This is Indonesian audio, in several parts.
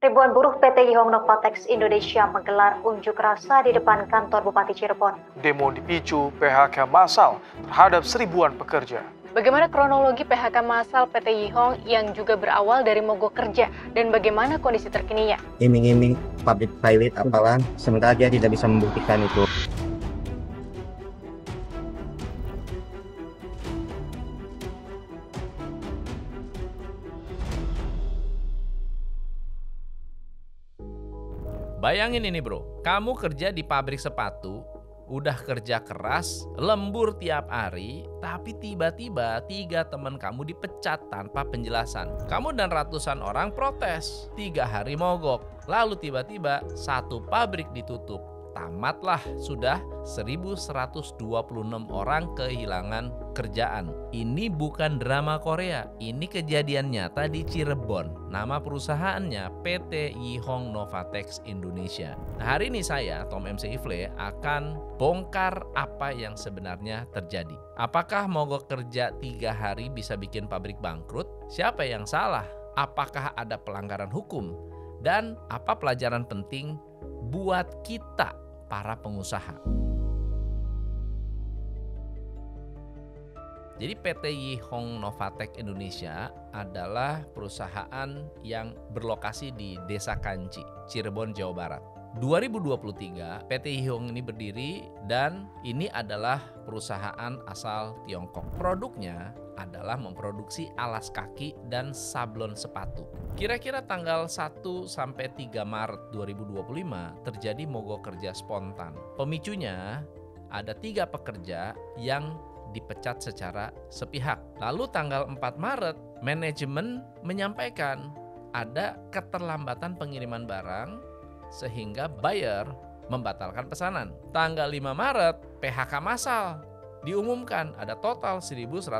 Ribuan buruh PT Yihong Novatek Indonesia menggelar unjuk rasa di depan kantor Bupati Cirebon. Demo dipicu PHK massal terhadap seribuan pekerja. Bagaimana kronologi PHK massal PT Yihong yang juga berawal dari mogok kerja dan bagaimana kondisi terkininya? Iming-iming public pilot apalah, sementara dia tidak bisa membuktikan itu. Bayangin ini bro, kamu kerja di pabrik sepatu, udah kerja keras, lembur tiap hari, tapi tiba-tiba 3 teman kamu dipecat tanpa penjelasan. Kamu dan ratusan orang protes, 3 hari mogok, lalu tiba-tiba 1 pabrik ditutup. Tamatlah sudah 1.126 orang kehilangan kerjaan. Ini bukan drama Korea, ini kejadian nyata di Cirebon. Nama perusahaannya PT Yihong Novatek Indonesia. Nah, hari ini saya, Tom MC Ifle, akan bongkar apa yang sebenarnya terjadi. Apakah mogok kerja 3 hari bisa bikin pabrik bangkrut? Siapa yang salah? Apakah ada pelanggaran hukum? Dan apa pelajaran penting buat kita para pengusaha? Jadi PT Yihong Novatek Indonesia adalah perusahaan yang berlokasi di Desa Kanci, Cirebon, Jawa Barat. 2023 PT Yihong ini berdiri dan ini adalah perusahaan asal Tiongkok. Produknya adalah memproduksi alas kaki dan sablon sepatu. Kira-kira tanggal 1 sampai 3 Maret 2025 terjadi mogok kerja spontan. Pemicunya ada 3 pekerja yang dipecat secara sepihak. Lalu tanggal 4 Maret manajemen menyampaikan ada keterlambatan pengiriman barang sehingga buyer membatalkan pesanan. Tanggal 5 Maret PHK massal diumumkan, ada total 1.126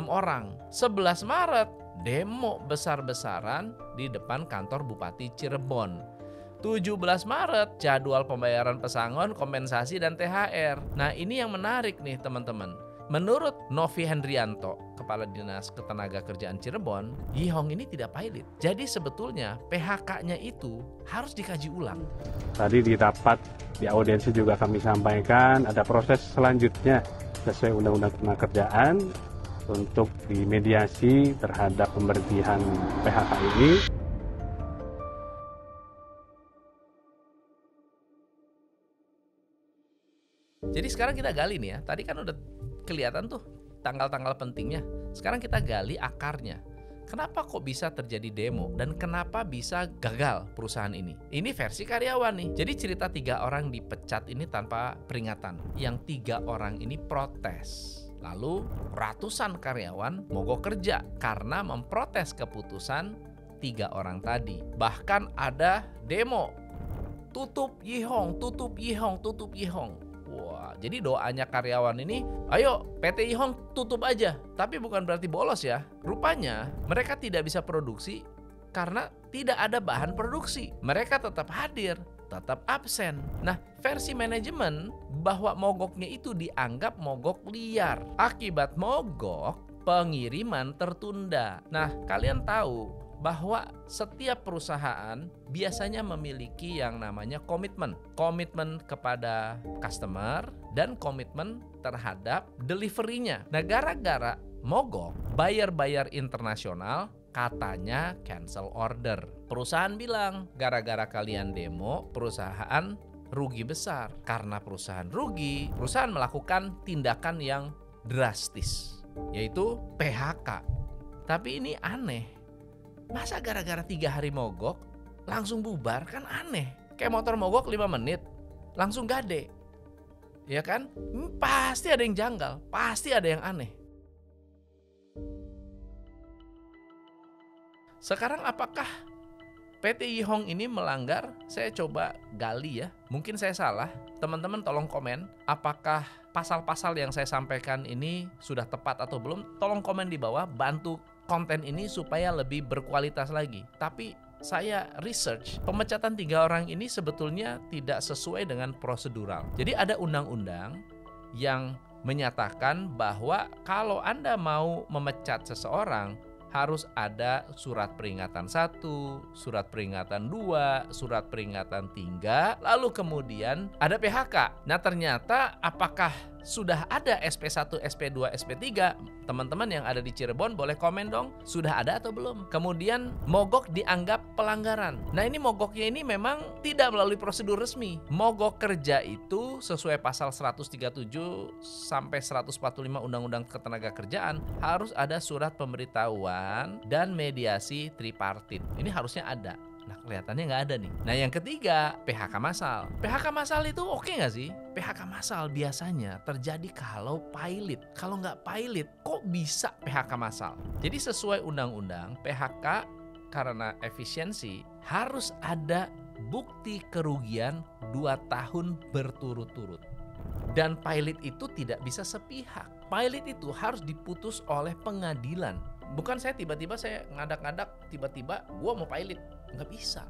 orang. 11 Maret demo besar-besaran di depan kantor Bupati Cirebon. 17 Maret jadwal pembayaran pesangon, kompensasi dan THR. Nah, ini yang menarik nih teman-teman. Menurut Novi Hendrianto, Kepala Dinas Ketenagakerjaan Cirebon, Yihong ini tidak pilot. Jadi sebetulnya PHK-nya itu harus dikaji ulang. Tadi di rapat, di audiensi juga kami sampaikan ada proses selanjutnya sesuai Undang-Undang Ketenagakerjaan untuk dimediasi terhadap pemberhentian PHK ini. Jadi sekarang kita gali nih ya, tadi kan udah kelihatan tuh tanggal-tanggal pentingnya. Sekarang kita gali akarnya. Kenapa kok bisa terjadi demo dan kenapa bisa gagal perusahaan ini? Ini versi karyawan nih. Jadi cerita 3 orang dipecat ini tanpa peringatan. Yang 3 orang ini protes. Lalu ratusan karyawan mogok kerja karena memprotes keputusan 3 orang tadi. Bahkan ada demo. Tutup Yihong, tutup Yihong, tutup Yihong. Wah, jadi doanya karyawan ini, ayo PT Yihong tutup aja. Tapi bukan berarti bolos ya. Rupanya mereka tidak bisa produksi karena tidak ada bahan produksi. Mereka tetap hadir, tetap absen. Nah, versi manajemen bahwa mogoknya itu dianggap mogok liar. Akibat mogok, pengiriman tertunda. Nah, kalian tahu bahwa setiap perusahaan biasanya memiliki yang namanya komitmen. Komitmen kepada customer dan komitmen terhadap delivery-nya. Nah, gara-gara mogok, buyer-buyer internasional katanya cancel order. Perusahaan bilang, gara-gara kalian demo, perusahaan rugi besar. Karena perusahaan rugi, perusahaan melakukan tindakan yang drastis, yaitu PHK. Tapi ini aneh. Masa gara-gara 3 hari mogok langsung bubar, kan aneh. Kayak motor mogok 5 menit langsung gade. Ya kan? Pasti ada yang janggal, pasti ada yang aneh. Sekarang apakah PT Yihong ini melanggar? Saya coba gali ya. Mungkin saya salah. Teman-teman tolong komen apakah pasal-pasal yang saya sampaikan ini sudah tepat atau belum. Tolong komen di bawah, bantu konten ini supaya lebih berkualitas lagi. Tapi saya research, pemecatan 3 orang ini sebetulnya tidak sesuai dengan prosedural. Jadi ada undang-undang yang menyatakan bahwa kalau Anda mau memecat seseorang, harus ada surat peringatan 1, surat peringatan 2, surat peringatan 3, lalu kemudian ada PHK. Nah ternyata apakah sudah ada SP1, SP2, SP3? Teman-teman yang ada di Cirebon boleh komen dong, sudah ada atau belum? Kemudian mogok dianggap pelanggaran. Nah ini mogoknya ini memang tidak melalui prosedur resmi. Mogok kerja itu sesuai pasal 137 sampai 145 Undang-Undang Ketenagakerjaan harus ada surat pemberitahuan dan mediasi tripartit. Ini harusnya ada. Nah kelihatannya nggak ada nih. Nah yang ketiga, PHK massal. PHK massal itu oke nggak sih? PHK massal biasanya terjadi kalau pilot. Kalau nggak pilot, kok bisa PHK massal? Jadi sesuai undang-undang, PHK karena efisiensi harus ada bukti kerugian 2 tahun berturut-turut. Dan pilot itu tidak bisa sepihak. Pilot itu harus diputus oleh pengadilan. Bukan saya tiba-tiba saya ngadak-ngadak, tiba-tiba gua mau pilot. Nggak bisa.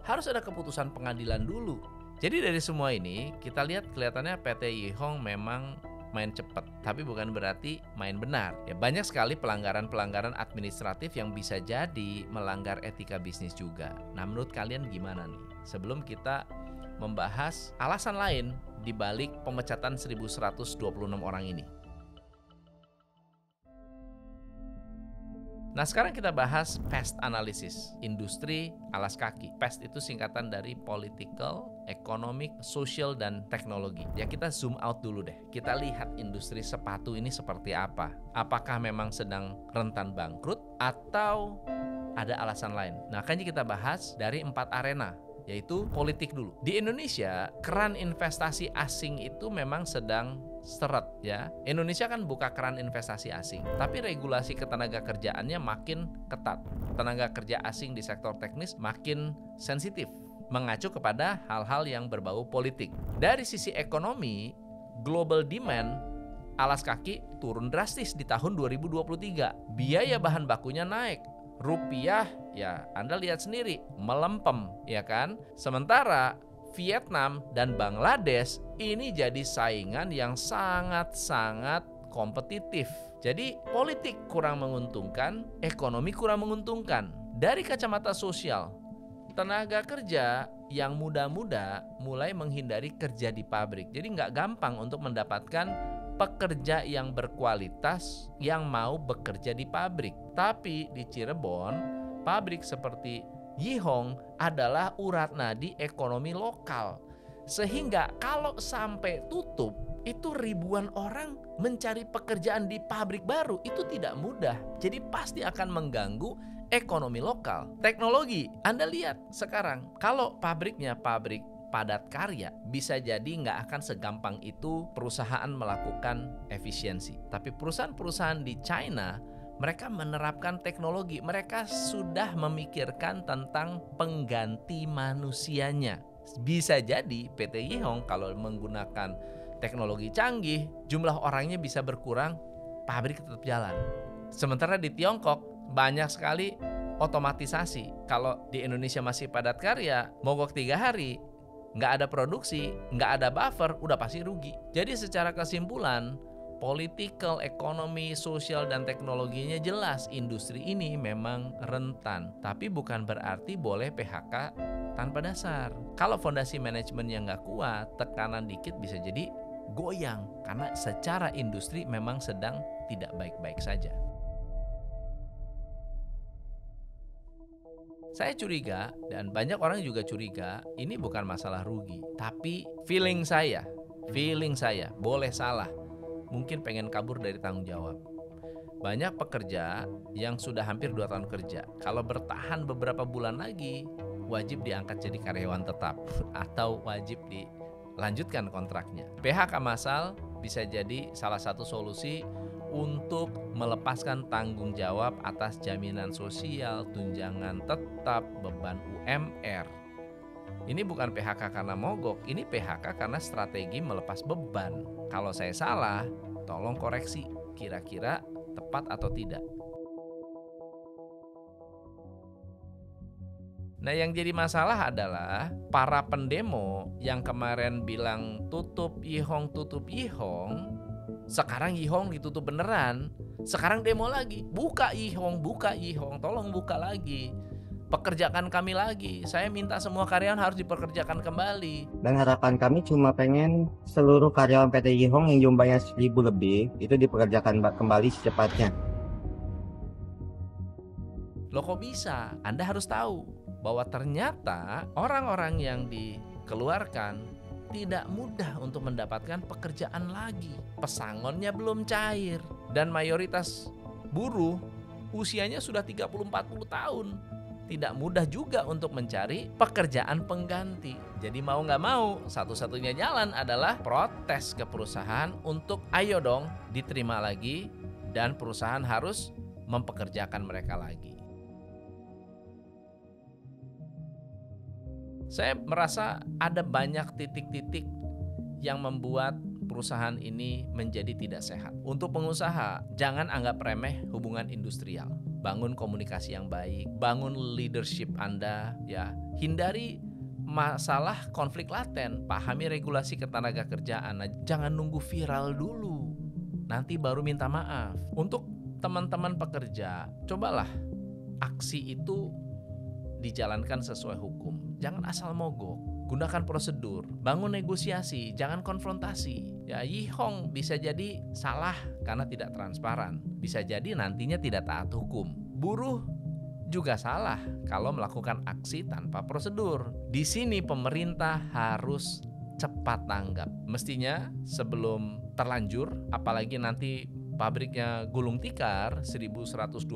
Harus ada keputusan pengadilan dulu. Jadi dari semua ini kita lihat kelihatannya PT Yihong memang main cepat, tapi bukan berarti main benar. Ya banyak sekali pelanggaran-pelanggaran administratif yang bisa jadi melanggar etika bisnis juga. Nah menurut kalian gimana nih? Sebelum kita membahas alasan lain di balik pemecatan 1.126 orang ini. Nah sekarang kita bahas PEST analysis, industri alas kaki. PEST itu singkatan dari political, economic, social, dan teknologi. Ya kita zoom out dulu deh. Kita lihat industri sepatu ini seperti apa. Apakah memang sedang rentan bangkrut atau ada alasan lain? Nah kan kita bahas dari 4 arena, yaitu politik dulu. Di Indonesia, keran investasi asing itu memang sedang seret ya. Indonesia kan buka keran investasi asing, tapi regulasi ketenaga kerjaannya makin ketat. Tenaga kerja asing di sektor teknis makin sensitif, mengacu kepada hal-hal yang berbau politik. Dari sisi ekonomi, global demand alas kaki turun drastis di tahun 2023. Biaya bahan bakunya naik. Rupiah ya Anda lihat sendiri melempem ya kan. Sementara Vietnam dan Bangladesh ini jadi saingan yang sangat-sangat kompetitif. Jadi politik kurang menguntungkan, ekonomi kurang menguntungkan. Dari kacamata sosial, tenaga kerja yang muda-muda mulai menghindari kerja di pabrik. Jadi nggak gampang untuk mendapatkan pekerja yang berkualitas yang mau bekerja di pabrik. Tapi di Cirebon, pabrik seperti Yihong adalah urat nadi ekonomi lokal. Sehingga kalau sampai tutup, itu ribuan orang mencari pekerjaan di pabrik baru itu tidak mudah. Jadi pasti akan mengganggu ekonomi lokal. Teknologi, Anda lihat sekarang, kalau pabriknya pabrik padat karya, bisa jadi nggak akan segampang itu perusahaan melakukan efisiensi. Tapi perusahaan-perusahaan di China, mereka menerapkan teknologi, mereka sudah memikirkan tentang pengganti manusianya. Bisa jadi PT Yihong kalau menggunakan teknologi canggih, jumlah orangnya bisa berkurang, pabrik tetap jalan. Sementara di Tiongkok banyak sekali otomatisasi. Kalau di Indonesia masih padat karya, mogok 3 hari, nggak ada produksi, nggak ada buffer, udah pasti rugi. Jadi secara kesimpulan, political, ekonomi, sosial, dan teknologinya jelas industri ini memang rentan. Tapi bukan berarti boleh PHK tanpa dasar. Kalau fondasi manajemennya nggak kuat, tekanan dikit bisa jadi goyang. Karena secara industri memang sedang tidak baik-baik saja. Saya curiga, dan banyak orang juga curiga, ini bukan masalah rugi. Tapi feeling saya, boleh salah. Mungkin pengen kabur dari tanggung jawab. Banyak pekerja yang sudah hampir 2 tahun kerja, kalau bertahan beberapa bulan lagi, wajib diangkat jadi karyawan tetap atau wajib dilanjutkan kontraknya. PHK massal bisa jadi salah satu solusi untuk melepaskan tanggung jawab atas jaminan sosial, tunjangan tetap, beban UMR. Ini bukan PHK karena mogok, ini PHK karena strategi melepas beban. Kalau saya salah, tolong koreksi, kira-kira tepat atau tidak. Nah yang jadi masalah adalah para pendemo yang kemarin bilang tutup Yihong, Sekarang Yihong ditutup beneran. Sekarang demo lagi. Buka Yihong, tolong buka lagi. Pekerjakan kami lagi. Saya minta semua karyawan harus dipekerjakan kembali. Dan harapan kami cuma pengen seluruh karyawan PT Yihong yang jumlahnya 1.000 lebih itu dipekerjakan kembali secepatnya. Loh kok bisa? Anda harus tahu bahwa ternyata orang-orang yang dikeluarkan tidak mudah untuk mendapatkan pekerjaan lagi. Pesangonnya belum cair. Dan mayoritas buruh usianya sudah 30-40 tahun. Tidak mudah juga untuk mencari pekerjaan pengganti. Jadi mau nggak mau, satu-satunya jalan adalah protes ke perusahaan untuk ayo dong diterima lagi dan perusahaan harus mempekerjakan mereka lagi. Saya merasa ada banyak titik-titik yang membuat perusahaan ini menjadi tidak sehat. Untuk pengusaha, jangan anggap remeh hubungan industrial. Bangun komunikasi yang baik, bangun leadership Anda, ya. Hindari masalah konflik laten, pahami regulasi ketenagakerjaan. Jangan nunggu viral dulu, nanti baru minta maaf. Untuk teman-teman pekerja, cobalah aksi itu dijalankan sesuai hukum. Jangan asal mogok. Gunakan prosedur, bangun negosiasi, jangan konfrontasi. Ya, Yihong bisa jadi salah karena tidak transparan. Bisa jadi nantinya tidak taat hukum. Buruh juga salah kalau melakukan aksi tanpa prosedur. Di sini pemerintah harus cepat tanggap. Mestinya sebelum terlanjur, apalagi nanti pabriknya gulung tikar, 1.126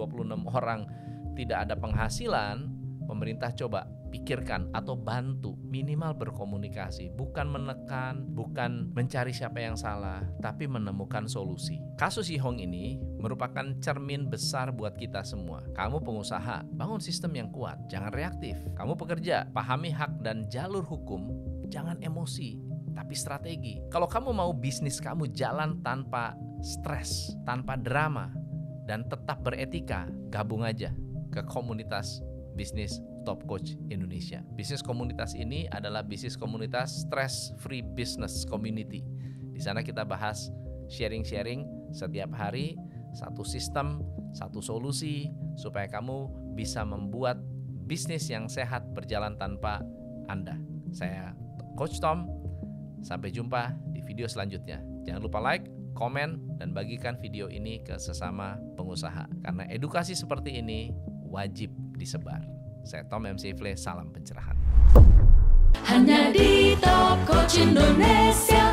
orang tidak ada penghasilan, pemerintah coba pikirkan atau bantu, minimal berkomunikasi, bukan menekan, bukan mencari siapa yang salah, tapi menemukan solusi. Kasus Yihong ini merupakan cermin besar buat kita semua. Kamu pengusaha, bangun sistem yang kuat, jangan reaktif. Kamu pekerja, pahami hak dan jalur hukum, jangan emosi, tapi strategi. Kalau kamu mau bisnis kamu jalan tanpa stres, tanpa drama, dan tetap beretika, gabung aja ke komunitas bisnis Top Coach Indonesia. Bisnis komunitas ini adalah bisnis komunitas Stress Free Business Community. Di sana kita bahas sharing-sharing setiap hari, satu sistem, satu solusi supaya kamu bisa membuat bisnis yang sehat berjalan tanpa Anda. Saya Coach Tom. Sampai jumpa di video selanjutnya. Jangan lupa like, komen, dan bagikan video ini ke sesama pengusaha. Karena edukasi seperti ini wajib disebar. Saya Tom MC Fle, salam pencerahan. Hanya di Top Coach Indonesia.